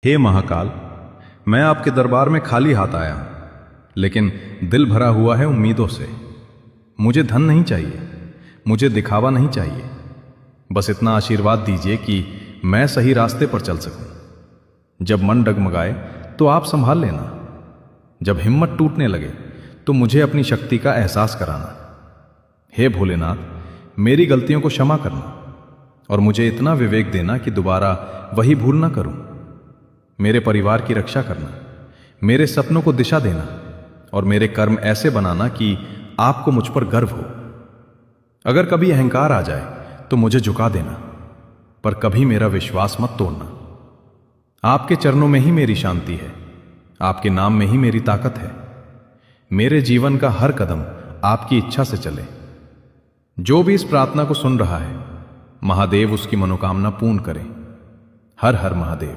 हे महाकाल, मैं आपके दरबार में खाली हाथ आया हूं, लेकिन दिल भरा हुआ है उम्मीदों से। मुझे धन नहीं चाहिए, मुझे दिखावा नहीं चाहिए, बस इतना आशीर्वाद दीजिए कि मैं सही रास्ते पर चल सकूं। जब मन डगमगाए तो आप संभाल लेना, जब हिम्मत टूटने लगे तो मुझे अपनी शक्ति का एहसास कराना। हे भोलेनाथ, मेरी गलतियों को क्षमा करना और मुझे इतना विवेक देना कि दोबारा वही भूल ना करूं। मेरे परिवार की रक्षा करना, मेरे सपनों को दिशा देना और मेरे कर्म ऐसे बनाना कि आपको मुझ पर गर्व हो। अगर कभी अहंकार आ जाए तो मुझे झुका देना, पर कभी मेरा विश्वास मत तोड़ना। आपके चरणों में ही मेरी शांति है, आपके नाम में ही मेरी ताकत है। मेरे जीवन का हर कदम आपकी इच्छा से चले। जो भी इस प्रार्थना को सुन रहा है, महादेव उसकी मनोकामना पूर्ण करे। हर हर महादेव।